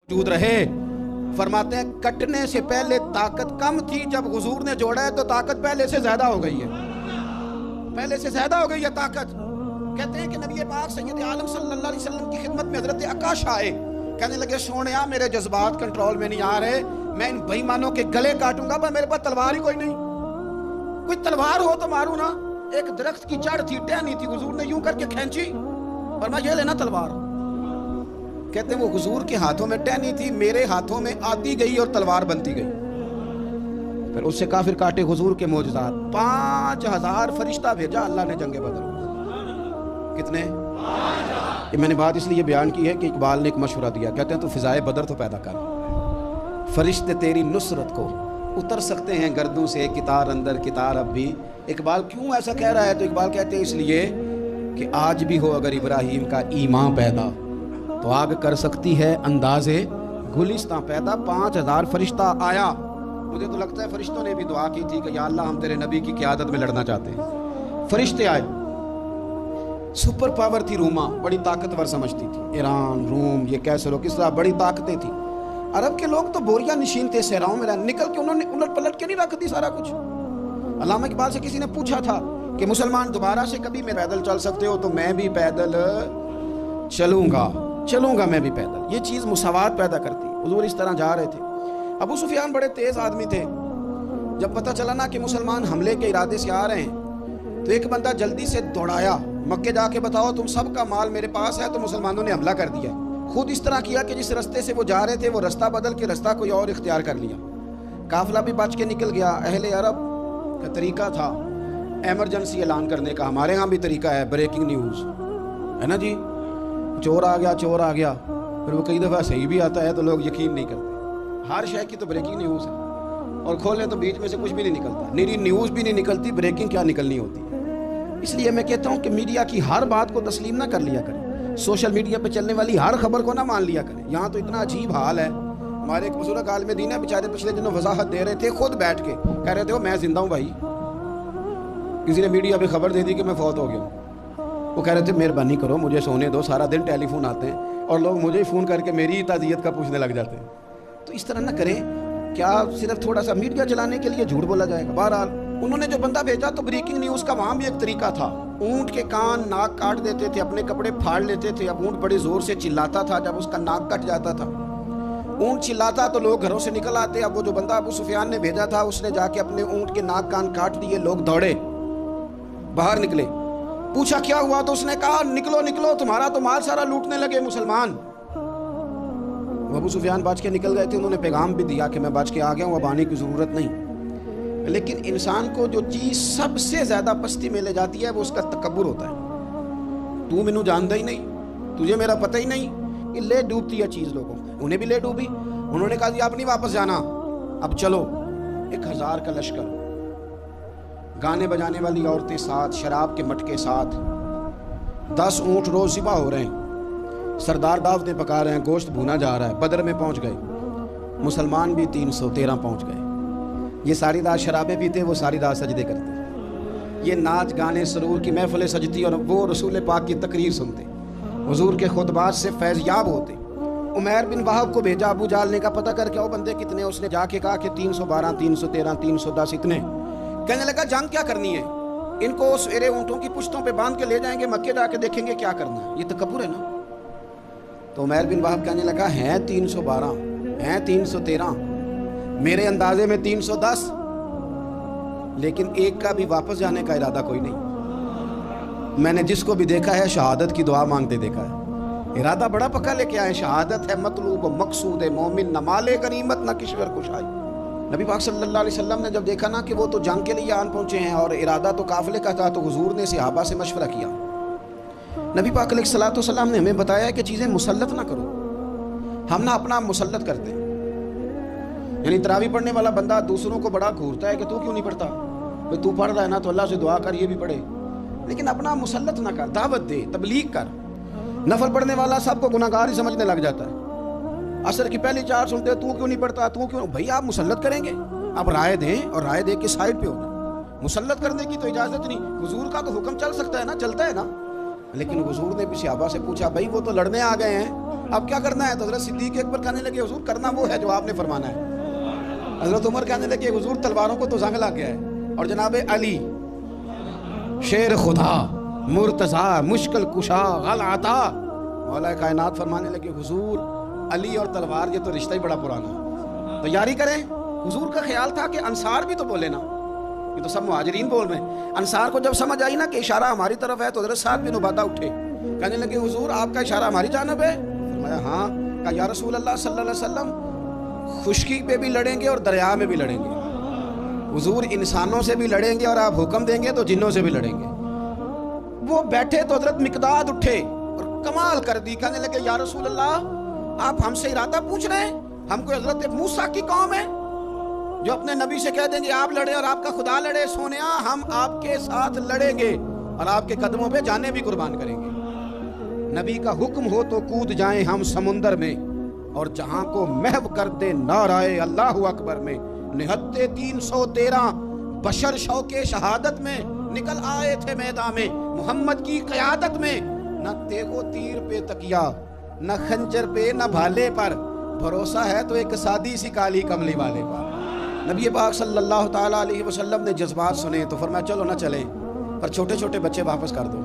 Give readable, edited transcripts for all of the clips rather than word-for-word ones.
موجود رہے. فرماتے ہیں کٹنے سے پہلے طاقت کم تھی، جب حضور نے جوڑا ہے تو طاقت پہلے سے زیادہ ہو گئی ہے، پہلے سے زیادہ ہو گئی ہے طاقت. کہتے ہیں کہ نبی پاک سید عالم صلی اللہ علیہ وسلم کی خدمت میں حضرت عکاش آئے، کہنے لگے سونیا میرے جذبات کنٹرول میں نہیں آ رہے، میں ان بے ایمانوں کے گلے کاٹوں گا، پر میرے پاس تلوار ہی کوئی نہیں، کوئی تلوار ہو تو ماروں نا. ایک درخت کی جڑ تھی، ٹہنی تھی، حضور نے یوں کر کے کھینچی اور میں یہ لینا تلوار. کہتے ہیں وہ حضور کے ہاتھوں میں ٹہنی تھی، میرے ہاتھوں میں آتی گئی اور تلوار بنتی گئی. پھر اس سے کافر کاٹے حضور کے معجزات. 5000 فرشتہ بھیجا اللہ نے جنگ بدر. کتنے؟ یہ میں نے بات اس لیے بیان کی ہے کہ اقبال نے ایک مشورہ دیا، کہتے ہیں تو فضائے بدر تو پیدا کر، فرشتے تیری نصرت کو اتر سکتے ہیں گردوں سے، کتار اندر کتار اب بھی. اقبال کیوں ایسا کہہ رہا ہے؟ تو اقبال کہتے ہیں اس لیے کہ آج بھی ہو اگر ابراہیم کا ایمان پیدا تو آگ کر سکتی ہے اندازے گلستان پیدا. 5000 فرشتہ آیا. مجھے تو لگتا ہے فرشتوں نے بھی دعا کی تھی کہ یا اللہ ہم تیرے نبی کی قیادت میں لڑنا چاہتے ہیں. فرشتے آئے. سپر پاور تھی روما، بڑی طاقتور سمجھتی تھی. ایران، روم، یہ کیسر و کسرا بڑی طاقتیں تھیں. عرب کے لوگ تو بوریا نشین تھے صحراؤں میں، نکل کے انہوں نے الٹ پلٹ کے نہیں رکھ دی سارا کچھ. علامہ اقبال سے کسی نے پوچھا تھا کہ مسلمان دوبارہ سے کبھی میں پیدل چل سکتے ہو؟ تو میں بھی پیدل چلوں گا میں بھی پیدل. یہ چیز مساوات پیدا کرتی. حضور اس طرح جا رہے تھے. ابو سفیان بڑے تیز آدمی تھے. جب پتہ چلا نا کہ مسلمان حملے کے ارادے سے آ رہے ہیں تو ایک بندہ جلدی سے دوڑایا، مکے جا کے بتاؤ تم سب کا مال میرے پاس ہے. تو مسلمانوں نے حملہ کر دیا. خود اس طرح کیا کہ جس رستے سے وہ جا رہے تھے وہ رستہ بدل کے رستہ کوئی اور اختیار کر لیا. قافلہ بھی بچ کے نکل گیا. اہل عرب کا طریقہ تھا ایمرجنسی اعلان کرنے کا. ہمارے ہاں بھی طریقہ ہے بریکنگ نیوز، ہے نا جی. چور آ گیا. پھر وہ کئی دفعہ صحیح بھی آتا ہے تو لوگ یقین نہیں کرتے. ہر شے کی تو بریکنگ نیوز ہے، اور کھولیں تو بیچ میں سے کچھ بھی نہیں نکلتا. نیری نیوز بھی نہیں نکلتی، بریکنگ کیا نکلنی ہوتی ہے. اس لیے میں کہتا ہوں کہ میڈیا کی ہر بات کو تسلیم نہ کر لیا کریں. سوشل میڈیا پہ چلنے والی ہر خبر کو نہ مان لیا کریں. یہاں تو اتنا عجیب حال ہے. ہمارے ایک بزرگ عالم دین ہے، بیچارے پچھلے دنوں وضاحت دے رہے تھے، خود بیٹھ کے کہہ رہے تھے وہ میں زندہ ہوں بھائی. کسی نے میڈیا پہ خبر دے دی کہ میں فوت ہو گیا ہوں. وہ کہہ رہے تھے مہربانی کرو مجھے سونے دو، سارا دن ٹیلی فون آتے ہیں اور لوگ مجھے فون کر کے میری تعزیت کا پوچھنے لگ جاتے ہیں. تو اس طرح نہ کریں. کیا صرف تھوڑا سا میڈیا چلانے کے لیے جھوٹ بولا جائے گا؟ بہرحال انہوں نے جو بندہ بھیجا تو بریکنگ نیوز کا وہاں بھی ایک طریقہ تھا. اونٹ کے کان ناک کاٹ دیتے تھے، اپنے کپڑے پھاڑ لیتے تھے. اب اونٹ بڑے زور سے چلاتا تھا، جب اس کا ناک کٹ جاتا تھا اونٹ چلاتا تو لوگ گھروں سے نکل آتے. اب وہ جو بندہ ابو سفیان نے بھیجا تھا اس نے جا کے اپنے اونٹ کے ناک کان کاٹ دیے. لوگ دوڑے باہر نکلے. پوچھا کیا ہوا تو اس نے کہا نکلو تمہارا تو مال سارا لوٹنے لگے مسلمان. ابو سفیان بچ کے نکل گئے تھے. انہوں نے پیغام بھی دیا کہ میں بچ کے آ گیا ہوں، اب آنے کی ضرورت نہیں. لیکن انسان کو جو چیز سب سے زیادہ پستی میں لے جاتی ہے وہ اس کا تکبر ہوتا ہے. تو مینوں جانتا ہی نہیں، تجھے میرا پتہ ہی نہیں. یہ لے ڈوبتی ہے چیز لوگوں. انہیں بھی لے ڈوبی. انہوں نے کہا جی اب نہیں واپس جانا، اب چلو. 1000 کا لشکر، گانے بجانے والی عورتیں ساتھ، شراب کے مٹکے ساتھ، 10 اونٹ روز ذبح ہو رہے ہیں، سردار دعوتیں پکا رہے ہیں، گوشت بھونا جا رہا ہے. بدر میں پہنچ گئے. مسلمان بھی 313 پہنچ گئے. یہ ساری رات شرابیں پیتے، وہ ساری رات سجدے کرتے. یہ ناچ گانے سرور کی محفلیں سجتی اور وہ رسول پاک کی تقریر سنتے، حضور کے خطبات سے فیض یاب ہوتے. عمیر بن وہب کو بھیجا ابو جہل نے کہا پتہ کر کے آؤ بندے کتنے. اس نے جا کے کہا کہ 312 313 310 اتنے. کہنے لگا جنگ کیا کرنی ہے؟ ان کو سویرے اونٹوں کی پشتوں پہ باندھ کے لے جائیں گے، مکے جا کے دیکھیں گے کیا کرنا ہے. یہ تکبر ہے نا. تو عمیر بن وہب کہنے لگا ہیں 312 ہیں 313، میرے اندازے میں 310، لیکن ایک کا بھی واپس جانے کا ارادہ کوئی نہیں. میں نے جس کو بھی دیکھا ہے شہادت کی دعا مانگتے دیکھا ہے. ارادہ بڑا پکا لے کے آئے. شہادت ہے مطلوب و مقصود مومن، نہ مال غنیمت نہ کشور کشائی. نبی پاک صلی اللہ علیہ وسلم نے جب دیکھا نا کہ وہ تو جنگ کے لیے آن پہنچے ہیں اور ارادہ تو قافلے کا تھا، تو حضور نے صحابہ سے مشورہ کیا. نبی پاک علیہ الصلوۃ والسلام نے ہمیں بتایا کہ چیزیں مسلط نہ کرو. ہم نہ اپنا مسلط کرتے ہیں. یعنی تراویح پڑھنے والا بندہ دوسروں کو بڑا گھورتا ہے کہ تو کیوں نہیں پڑھتا؟ بھئی تو پڑھ رہا ہے نا تو اللہ سے دعا کر یہ بھی پڑھے. لیکن اپنا مسلط نہ کر، دعوت دے، تبلیغ کر. نفل پڑھنے والا سب کو گناہگار ہی سمجھنے لگ جاتا ہے. عصر کی پہلی 4 سنتے تو کیوں نہیں پڑھتا، تو کیوں؟ بھئی آپ مسلط کریں گے، آپ رائے دیں اور رائے دے کے سائڈ پہ ہونا. مسلط کرنے کی تو اجازت نہیں. حضور کا تو حکم چل سکتا ہے نا، چلتا ہے نا. لیکن حضور نے بھی صحابہ سے پوچھا بھائی وہ تو لڑنے آ گئے ہیں، اب کیا کرنا ہے؟ تو حضرت صدیق اکبر کہنے لگے حضور کرنا وہ ہے جو آپ نے فرمانا ہے۔ حضرت عمر کہنے لگے حضور تلواروں کو تو زنگ لگ گیا ہے۔ اور جناب علی شیر خدا مرتضیٰ مشکل کشا غل عطا مولا کائنات فرمانے لگے حضور علی اور تلوار یہ تو رشتہ ہی بڑا پرانا ہے، تیاری کریں۔ حضور کا خیال تھا کہ انصار بھی تو بولے نا، یہ تو سب مہاجرین بول رہے ہیں۔ انصار کو جب سمجھ آئی نا کہ اشارہ ہماری طرف ہے تو حضرت سعد بن عبادہ اٹھے، کہنے لگے حضور آپ کا اشارہ ہماری جانب ہے؟ فرمایا ہاں۔ کہا یا رسول اللہ صلی اللہ علیہ وسلم خشکی پہ بھی لڑیں گے اور دریا میں بھی لڑیں گے، حضور انسانوں سے بھی لڑیں گے اور آپ حکم دیں گے تو جنوں سے بھی لڑیں گے۔ وہ بیٹھے تو حضرت مقداد اٹھے اور کمال کر دی، کہنے لگے یا رسول اللہ آپ ہم سے ارادہ پوچھ رہے ہیں؟ ہم کوئی حضرت موسیٰ کی قوم ہے جو اپنے نبی سے کہہ دیں گے آپ لڑے اور آپ کا خدا لڑے؟ سونیا ہم آپ کے ساتھ لڑیں گے اور آپ کے قدموں پہ جانیں بھی قربان کریں گے۔ نبی کا حکم ہو تو کود جائیں ہم سمندر میں اور جہاں کو محو کر دے نعرہ اللہ اکبر میں، نہتے 313 بشر شوق شہادت میں نکل آئے تھے میدان میں محمد کی قیادت میں، نہ تیغ و تیر پہ تکیا نہ خنجر پہ نہ بھالے پر، بھروسہ ہے تو ایک سادی سی کالی کملی والے پر۔ نبی پاک صلی اللہ تعالیٰ علیہ وسلم نے جذبات سنے تو فرمایا چلو نہ چلیں پر چھوٹے چھوٹے بچے واپس کر دو۔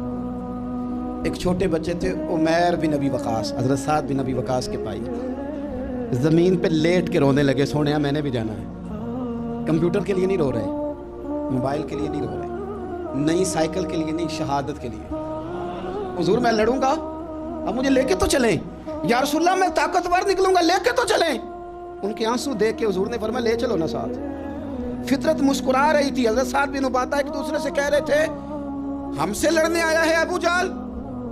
ایک چھوٹے بچے تھے عمیر بن ابی وقاص، حضرت سعد بن ابی وقاص کے بھائی، زمین پہ لیٹ کے رونے لگے، سونیا میں نے بھی جانا ہے۔ کمپیوٹر کے لیے نہیں رو رہے، موبائل کے لیے نہیں رو رہے، نئی سائیکل کے لیے نہیں، شہادت کے لیے۔ حضور میں لڑوں گا اب مجھے لے کے تو چلیں، یا رسول اللہ میں طاقتور نکلوں گا لے کے تو چلیں۔ ان کے آنسو دیکھ کے حضور نے فرمایا لے چلو نا ساتھ۔ فطرت مسکرا رہی تھی، حضرت سعد بن عبادہ ایک دوسرے سے کہہ رہے تھے ہم سے لڑنے آیا ہے ابو جہل،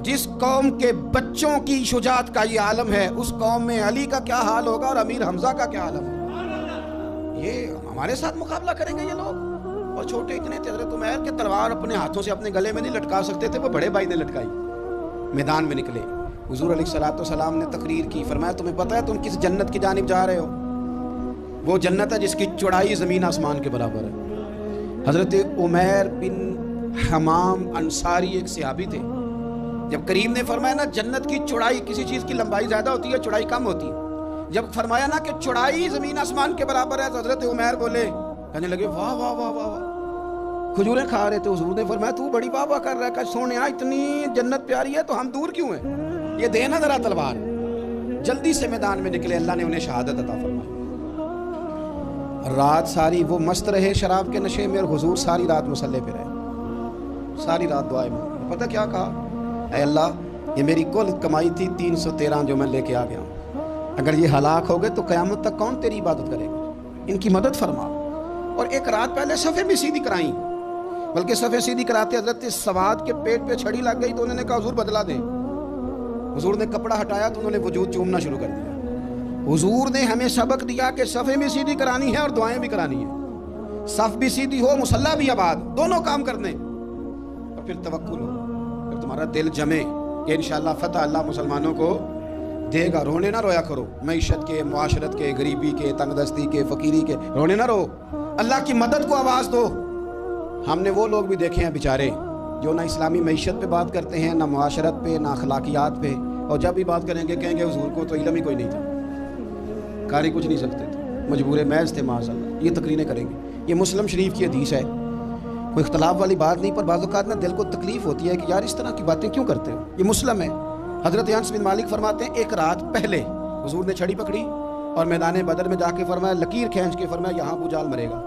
جس قوم کے بچوں کی شجاعت کا یہ عالم ہے اس قوم میں علی کا کیا حال ہوگا اور امیر حمزہ کا کیا عالم ہوگا؟ یہ ہمارے ساتھ مقابلہ کریں گے یہ لوگ؟ اور چھوٹے اتنے تھے، حضرت عمیر کے تلوار اپنے ہاتھوں سے اپنے گلے میں نہیں لٹکا سکتے تھے، وہ بڑے بھائی نے لٹکائی۔ میدان میں نکلے، حضور علیہ الصلوۃ نے تقریر کی، فرمایا تمہیں پتہ ہے تم کس جنت کی جانب جا رہے ہو؟ وہ جنت ہے جس کی چوڑائی زمین آسمان کے برابر ہے۔ حضرت عمیر بن حمام انصاری ایک صحابی تھے، جب کریم نے فرمایا نا جنت کی چوڑائی، کسی چیز کی لمبائی زیادہ ہوتی ہے چوڑائی کم ہوتی ہے، جب فرمایا نا کہ چوڑائی زمین آسمان کے برابر ہے تو حضرت عمیر بولے، کہنے لگے واہ واہ واہ واہ واہ، کھجوریں کھا رہے تھے۔ حضور نے فرمایا تو بڑی واہ واہ کر رہا ہے، کہ سونیا اتنی جنت پیاری ہے تو ہم دور کیوں ہیں؟ یہ دینا ذرا تلوار۔ جلدی سے میدان میں نکلے، اللہ نے انہیں شہادت عطا فرمائی۔ رات ساری وہ مست رہے شراب کے نشے میں، اور حضور ساری رات مصلی پہ رہے، ساری رات دعائیں مانگی۔ پتہ کیا کہا؟ اے اللہ یہ میری کل کمائی تھی 313 جو میں لے کے آ گیا ہوں، اگر یہ ہلاک ہو گئے تو قیامت تک کون تیری عبادت کرے گا؟ ان کی مدد فرما۔ اور ایک رات پہلے صفیں بھی سیدھی کرائیں، بلکہ صفیں سیدھی کراتے حضرت سواد کے پیٹ پہ چھڑی لگ گئی تو انہوں نے کہا حضور بدلا دیں۔ حضور نے کپڑا ہٹایا تو انہوں نے وجود چومنا شروع کر دیا۔ حضور نے ہمیں سبق دیا کہ صفیں بھی سیدھی کرانی ہے اور دعائیں بھی کرانی ہیں، صف بھی سیدھی ہو مصلی بھی آباد، دونوں کام کرنے، اور پھر توکل ہو، پھر تمہارا دل جمے کہ انشاءاللہ فتح اللہ مسلمانوں کو دے گا۔ رونے نہ رویا کرو، معیشت کے، معاشرت کے، غریبی کے، تنگ دستی کے، فقیری کے، رونے نہ رو، اللہ کی مدد کو آواز دو۔ ہم نے وہ لوگ بھی دیکھے ہیں بیچارے جو نہ اسلامی معیشت پہ بات کرتے ہیں، نہ معاشرت پہ، نہ اخلاقیات پہ، اور جب بھی بات کریں گے کہیں گے حضور کو تو علم ہی کوئی نہیں تھا، کاری کچھ نہیں سکتے تھے، مجبور محض تھے معاذ اللہ۔ یہ تقریریں کریں گے، یہ مسلم شریف کی حدیث ہے، کوئی اختلاف والی بات نہیں، پر بعض اوقات نا دل کو تکلیف ہوتی ہے کہ یار اس طرح کی باتیں کیوں کرتے ہو، یہ مسلم ہے۔ حضرت انس بن مالک فرماتے ہیں ایک رات پہلے حضور نے چھڑی پکڑی اور میدان بدر میں جا کے فرمایا، لکیر کھینچ کے فرمایا یہاں ابو جہل مرے گا،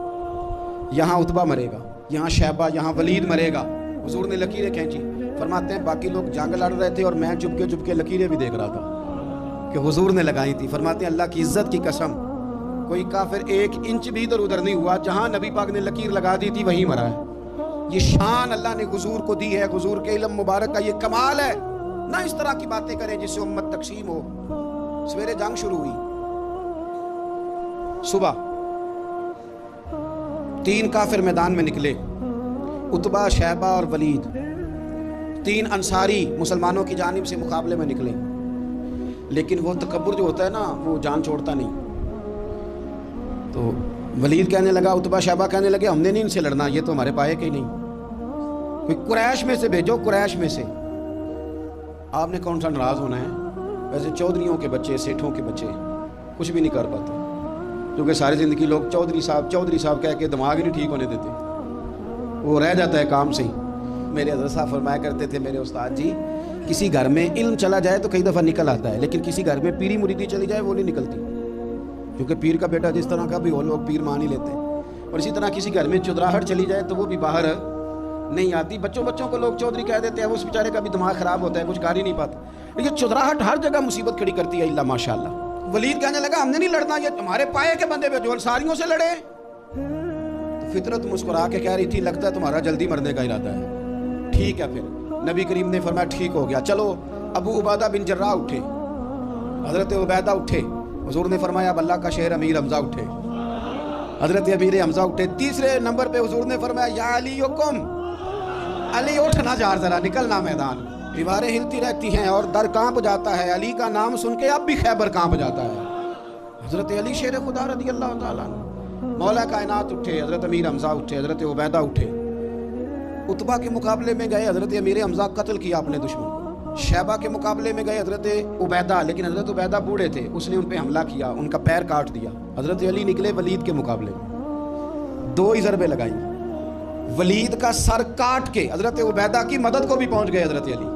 یہاں عتبہ مرے گا، یہاں شیبہ، یہاں ولید مرے گا۔ حضور نے لکیریں کھینچی، فرماتے ہیں باقی لوگ جنگ لڑ رہے تھے اور میں چپ کے لکیریں بھی دیکھ رہا تھا کہ حضور نے لگائی تھی۔ فرماتے ہیں اللہ کی عزت کی قسم کوئی کافر 1 انچ بھی ادھر ادھر نہیں ہوا، جہاں نبی پاک نے لکیر لگا دی تھی وہیں مرا ہے۔ یہ شان اللہ نے حضور کو دی ہے، حضور کے علم مبارک کا یہ کمال ہے۔ نہ اس طرح کی باتیں کریں جس سے امت تقسیم ہو۔ سویرے جنگ شروع ہوئی، صبح 3 کافر میدان میں نکلے، عتبہ، شیبہ اور ولید، 3 انصاری مسلمانوں کی جانب سے مقابلے میں نکلے، لیکن وہ تکبر جو ہوتا ہے نا وہ جان چھوڑتا نہیں۔ تو ولید کہنے لگا، عتبہ شیبہ کہنے لگے ہم نے نہیں ان سے لڑنا، یہ تو ہمارے پائے کے ہی نہیں، کوئی قریش میں سے بھیجو، قریش میں سے۔ آپ نے کون سا ناراض ہونا ہے؟ ویسے چودھریوں کے بچے، سیٹھوں کے بچے کچھ بھی نہیں کر پاتے، کیونکہ ساری زندگی لوگ چودھری صاحب کہہ کے دماغ ہی نہیں ٹھیک ہونے دیتے، وہ رہ جاتا ہے کام سے ہی۔ میرے حضرت صاحب فرمایا کرتے تھے، میرے استاد جی، کسی گھر میں علم چلا جائے تو کئی دفعہ نکل آتا ہے، لیکن کسی گھر میں پیری مریدی چلی جائے وہ نہیں نکلتی، کیونکہ پیر کا بیٹا جس طرح کا بھی ہو لوگ پیر مان ہی لیتے ہیں۔ اور اسی طرح کسی گھر میں چودراہٹ چلی جائے تو وہ بھی باہر نہیں آتی۔ بچوں کو لوگ چودھری کہہ دیتے ہیں، اس بیچارے کا بھی دماغ خراب ہوتا ہے، کچھ کر ہی نہیں پاتا، لیکن چودراہٹ ہر جگہ مصیبت کھڑی کرتی ہے الا ماشاء اللہ۔ ولید کہنے لگا ہم نے نہیں لڑنا، یہ تمہارے پائے کے بندے پہ جو انصاریوں سے لڑے۔ تو فطرت مسکرا کے کہہ رہی تھی لگتا ہے تمہارا جلدی مرنے کا ارادہ ہے، ٹھیک ہے۔ پھر نبی کریم نے فرمایا ٹھیک ہو گیا، چلو۔ ابو عبیدہ بن جراح اٹھے، حضرت عبیدہ اٹھے، حضور نے فرمایا اب اللہ کا شہر امیر حمزہ اٹھے، حضرت امیر حمزہ اٹھے۔ تیسرے نمبر پہ حضور نے فرمایا یا علی یکم، علی اٹھنا جار ذرا نکلنا میدان۔ دیواریں ہلتی رہتی ہیں اور در کانپ جاتا ہے، علی کا نام سن کے اب بھی خیبر کانپ جاتا ہے۔ حضرت علی شیر خدا رضی اللہ تعالیٰ عنہ، مولا کائنات اٹھے، حضرت امیر حمزہ اٹھے، حضرت عبیدہ اٹھے۔ عتبہ کے مقابلے میں گئے، حضرت امیر حمزہ قتل کیا اپنے دشمن کو۔ شیبہ کے مقابلے میں گئے حضرت عبیدہ، لیکن حضرت عبیدہ بوڑھے تھے، اس نے ان پہ حملہ کیا، ان کا پیر کاٹ دیا۔ حضرت علی نکلے ولید کے مقابلے میں، 2 ہی ضربیں لگائیں، ولید کا سر کاٹ کے حضرت عبیدہ کی مدد کو بھی پہنچ گئے حضرت علی،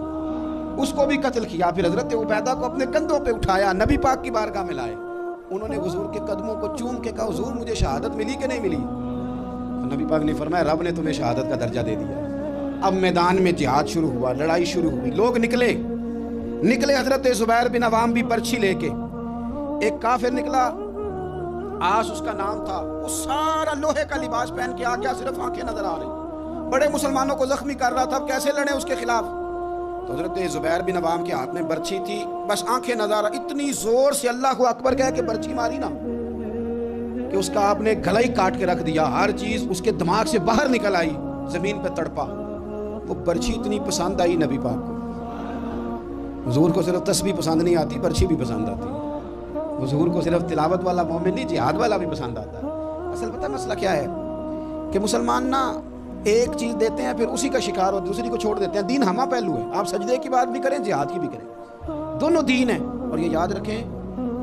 اس کو بھی قتل کیا۔ پھر حضرت عبیدہ کو اپنے کندھوں پہ اٹھایا، نبی پاک کی بارگاہ میں لائے، انہوں نے حضور کے قدموں کو چوم کے کہا حضور مجھے شہادت ملی کہ نہیں ملی؟ نبی پاک نے فرمایا رب نے تمہیں شہادت کا درجہ دے دیا۔ اب میدان میں جہاد شروع ہوا، لڑائی شروع ہوئی، لوگ نکلے۔ حضرت زبیر بن عوام بھی برچھی لے کے، ایک کافر نکلا، آس اس کا نام تھا، وہ سارا لوہے کا لباس پہن کے آ گیا، صرف آنکھیں نظر آ رہی، بڑے مسلمانوں کو زخمی کر رہا تھا، اب کیسے لڑیں اس کے خلاف؟ تو حضرت زبیر بن عوام کے ہاتھ میں برچھی تھی، بس آنکھیں نظر آ، اتنی زور سے اللہ اکبر کہہ کے برچھی ماری نا کہ اس کا آپ نے گلا ہی کاٹ کے رکھ دیا، ہر چیز اس کے دماغ سے باہر نکل آئی، زمین پہ تڑپا۔ وہ برچھی اتنی پسند آئی نبی پاک کو، حضور کو صرف تسبیح پسند نہیں آتی، برچھی بھی پسند آتی ہے۔ حضور کو صرف تلاوت والا مومن نہیں، جہاد والا بھی پسند آتا ہے۔ اصل پتہ مسئلہ کیا ہے کہ مسلمان نا ایک چیز دیتے ہیں پھر اسی کا شکار ہو، دوسری کو چھوڑ دیتے ہیں۔ دین ہمہ پہلو ہے، آپ سجدے کی بات بھی کریں، جہاد کی بھی کریں، دونوں دین ہیں۔ اور یہ یاد رکھیں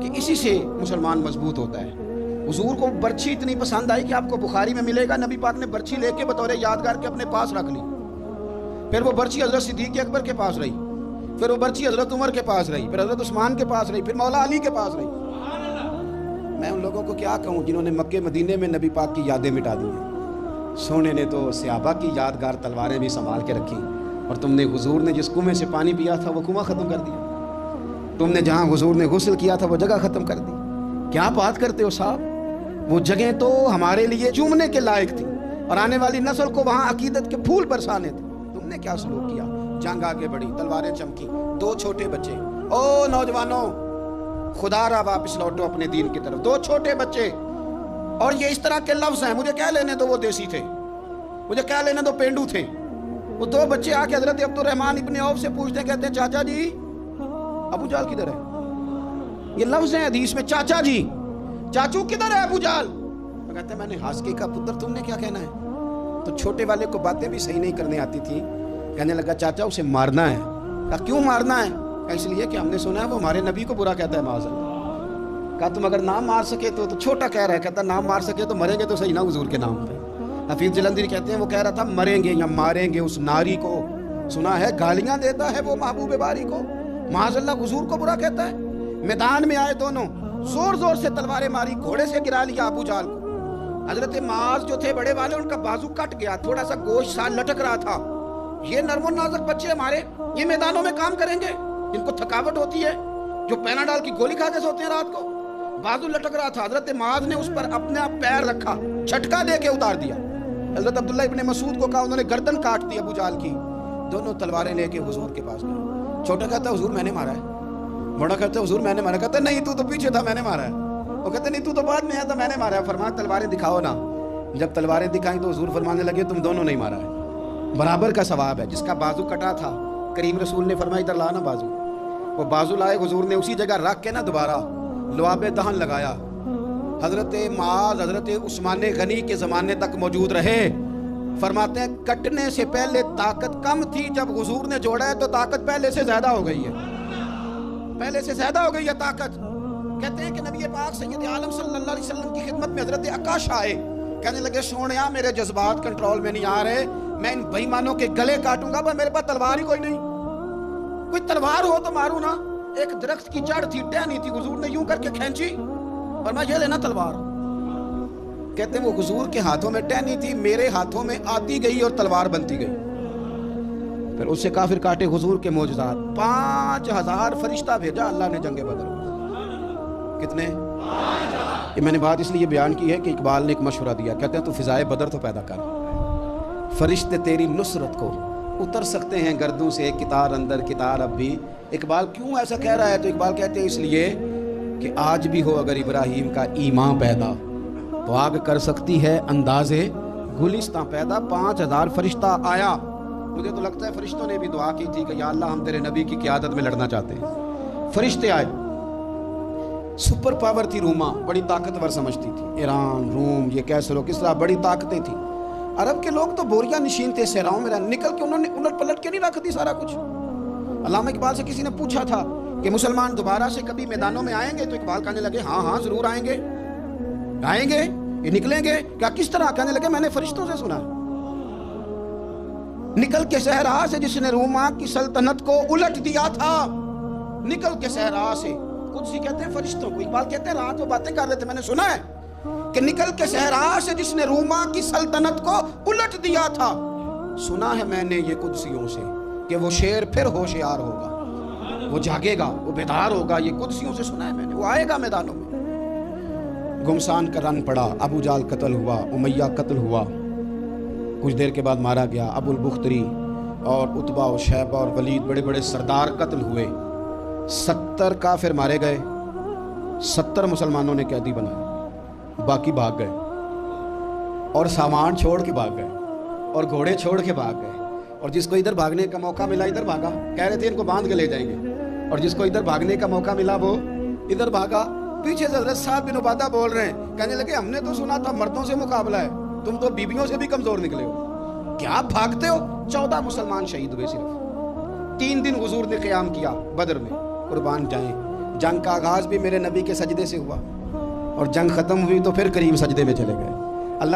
کہ اسی سے مسلمان مضبوط ہوتا ہے۔ حضور کو برچھی اتنی پسند آئی کہ آپ کو بخاری میں ملے گا، نبی پاک نے برچھی لے کے بطور یادگار کے اپنے پاس رکھ لی، پھر وہ برچھی حضرت صدیق اکبر کے پاس رہی، پھر وہ برچھی حضرت عمر کے پاس رہی، پھر حضرت عثمان کے پاس رہی، پھر مولا علی کے پاس رہی۔ میں ان لوگوں کو کیا کہوں جنہوں نے مکے مدینے میں نبی پاک کی یادیں مٹا دی ہیں۔ سونے نے تو صحابہ کی یادگار تلواریں بھی سنبھال کے رکھی، اور تم نے حضور نے جس کنویں سے پانی پیا تھا وہ کنواں ختم کر دیا، تم نے جہاں حضور نے غسل کیا تھا وہ جگہ ختم کر دی۔ کیا بات کرتے ہو صاحب، وہ جگہیں تو ہمارے لیے چومنے کے لائق تھی اور آنے والی نسل کو وہاں عقیدت کے پھول برسانے تھے، تم نے کیا سلوک کیا؟ جنگ آگے بڑھی، تلواریں چمکی، 2 چھوٹے بچے، او نوجوانوں خدا را واپس لوٹو اپنے دین کی طرف، 2 چھوٹے بچے، اور یہ اس طرح کے لفظ ہیں، مجھے کیا لینے دو وہ دیسی تھے، مجھے کیا لینے دو پینڈو تھے۔ وہ 2 بچے آ کے حضرت عبد الرحمن ابن عوف سے پوچھتے ہیں، کہتے ہیں چاچا جی ابو جہل کدھر ہے؟ یہ لفظ ہیں حدیث میں، چاچا جی، چاچو کدھر ہے ابو جہل؟ وہ کہتے ہیں میں نے ہاسکی کا پتر، تم نے کیا کہنا ہے؟ تو چھوٹے والے کو باتیں بھی صحیح نہیں کرنے آتی تھی، کہنے لگا چاچا اسے مارنا ہے۔ کہا کیوں مارنا ہے؟ کہا اس لیے کہ ہم نے سنا ہے وہ ہمارے نبی کو برا کہتا ہے معاذ اللہ۔ کہا تم اگر نام مار سکے تو چھوٹا کہہ رہا ہے، کہتا نام مار سکے تو مریں گے تو صحیح نا حضور کے نام پہ۔ حفیظ جلندری کہتے ہیں وہ کہہ رہا تھا مریں گے یا ماریں گے اس ناری کو، سنا ہے گالیاں دیتا ہے وہ محبوب باری کو، معاذ اللہ حضور کو برا کہتا ہے۔ میدان میں آئے دونوں، زور زور سے تلواریں ماری، گھوڑے سے گرا لیا ابو جہل کو۔ حضرت معاذ جو تھے بڑے والے، ان کا بازو کٹ گیا، تھوڑا سا گوشت سال لٹک رہا تھا۔ یہ نرم و نازک بچے ہمارے، یہ میدانوں میں کام کریں گے؟ ان کو تھکاوٹ ہوتی ہے، جو پیناڈال کی گولی کھا کے سوتے ہیں رات کو، بازو لٹک رہا تھا۔ حضرت معاذ نے اس پر اپنا پیر رکھا، جھٹکا دے کے اتار دیا۔ حضرت عبداللہ ابن مسعود کو کہا، انہوں نے گردن کاٹ دی ابو جہل کی۔ دونوں تلواریں لے کے حضور کے پاس گئے۔ چھوٹا کہتا حضور میں نے مارا ہے، بڑا کہتا حضور میں نے مارا۔ کہتا نہیں تو پیچھے تھا، میں نے مارا ہے۔ وہ کہتے نہیں تو بعد میں آیا تھا، میں نے مارا ہے۔ فرمایا تلواریں دکھاؤ نا۔ جب تلواریں دکھائیں تو حضور فرمانے لگے تم دونوں نہیں مارا ہے، برابر کا ثواب ہے۔ جس کا بازو کٹا تھا کریم رسول نے فرمایا ادھر لانا بازو، وہ بازو لائے، حضور نے اسی جگہ رکھ کے نا دوبارہ لعاب دہن لگایا۔ حضرت معاذ حضرت عثمان غنی کے زمانے تک موجود رہے، فرماتے ہیں کٹنے سے پہلے طاقت کم تھی، جب حضور نے جوڑا ہے تو طاقت پہلے سے زیادہ ہو گئی ہے، پہلے سے زیادہ ہو گئی ہے طاقت۔ کہتے ہیں کہ نبی پاک سید عالم صلی اللہ علیہ وسلم کی خدمت میں حضرت عکاش آئے، کہنے لگے سونیا میرے جذبات کنٹرول میں نہیں آ رہے، میں ان بے ایمانوں کے گلے کاٹوں گا، پر میرے پاس تلوار ہی کوئی نہیں، کوئی تلوار ہو تو ماروں نا۔ ایک درخت کی جڑ تھی، ٹہنی تھی، حضور نے یوں کر کے کھینچی، فرمایا یہ لینا تلوار۔ کہتے ہیں وہ حضور کے ہاتھوں میں ٹہنی تھی، میرے ہاتھوں میں آتی گئی اور تلوار بنتی گئی، پھر اس سے کافر کاٹے حضور کے معجزات۔ 5000 فرشتہ بھیجا اللہ نے جنگ بدر میں۔ کتنے؟ یہ میں نے بات اس لیے بیان کی ہے کہ اقبال نے ایک مشورہ دیا، کہتے ہیں تو فضائے بدر تو پیدا کر، فرشتے تیری نصرت کو اتر سکتے ہیں گردوں سے، کتار اندر کتار اب بھی۔ اقبال کیوں ایسا کہہ رہا ہے؟ تو اقبال کہتے ہیں اس لیے کہ آج بھی ہو اگر ابراہیم کا ایمان پیدا تو آگ کر سکتی ہے انداز گلستان پیدا۔ 5000 فرشتہ آیا، مجھے تو لگتا ہے فرشتوں نے بھی دعا کی تھی کہ یا اللہ ہم تیرے نبی کی قیادت میں لڑنا چاہتے ہیں۔ فرشتے آئے، سپر پاور تھی روما، بڑی طاقتور سمجھتی تھی، ایران، روم، یہ کیسر و کسرا، بڑی طاقتیں تھیں۔ عرب کے لوگ تو بوریا نشین تھے صحراؤں میں، نکل کے انہوں نے الٹ پلٹ کے نہیں رکھ دی سارا کچھ۔ علامہ اقبال سے کسی نے پوچھا تھا کہ مسلمان دوبارہ سے کبھی میدانوں میں آئیں گے؟ تو اقبال کہنے لگے ہاں ہاں ضرور آئیں گے، آئیں گے، یہ نکلیں گے۔ کیا کس طرح؟ کہنے لگے میں نے فرشتوں سے سنا، نکل کے صحرا سے جس نے روما کی سلطنت کو الٹ دیا تھا، نکل کے صحرا سے، قدسی کہتے ہیں فرشتوں کو، اقبال کہتے ہیں رات وہ باتیں کر رہے تھے میں نے سنا ہے کہ نکل کے صحرا سے جس نے روما کی سلطنت کو الٹ دیا تھا، سنا ہے میں نے یہ قدسیوں سے کہ وہ شیر پھر ہوشیار ہوگا، وہ جاگے گا، وہ بیدار ہوگا، یہ قدسیوں سے سنا ہے میں نے، وہ آئے گا میدانوں میں۔ گمسان کا رن پڑا، ابو جال قتل ہوا، امیہ قتل ہوا، کچھ دیر کے بعد مارا گیا، ابو البختری اور عتبہ اور شیبہ اور ولید بڑے بڑے سردار قتل ہوئے، 70 کافر مارے گئے، 70 مسلمانوں نے قیدی بنائے، باقی بھاگ گئے اور سامان چھوڑ کے بھاگ گئے اور گھوڑے چھوڑ کے بھاگ گئے، اور جس کو ادھر بھاگنے کا موقع ملا ادھر بھاگا، کہہ رہے تھے ان کو باندھ کے لے جائیں گے، اور جس کو ادھر بھاگنے کا موقع ملا وہ ادھر بھاگا۔ پیچھے سے حضرت صاحب بن عبادہ بول رہے ہیں، کہنے لگے ہم نے تو سنا تھا مردوں سے مقابلہ ہے، تم تو بیویوں سے بھی کمزور نکلے ہو، کیا بھاگتے ہو؟ 14 مسلمان شہید ہوئے صرف، 3 دن حضور نے قیام کیا بدر میں، قربان جائیں۔ جنگ کا آغاز بھی میرے نبی کے سجدے سے ہوا، اور جنگ ختم ہوئی تو پھر کریم سجدے میں چلے گئے۔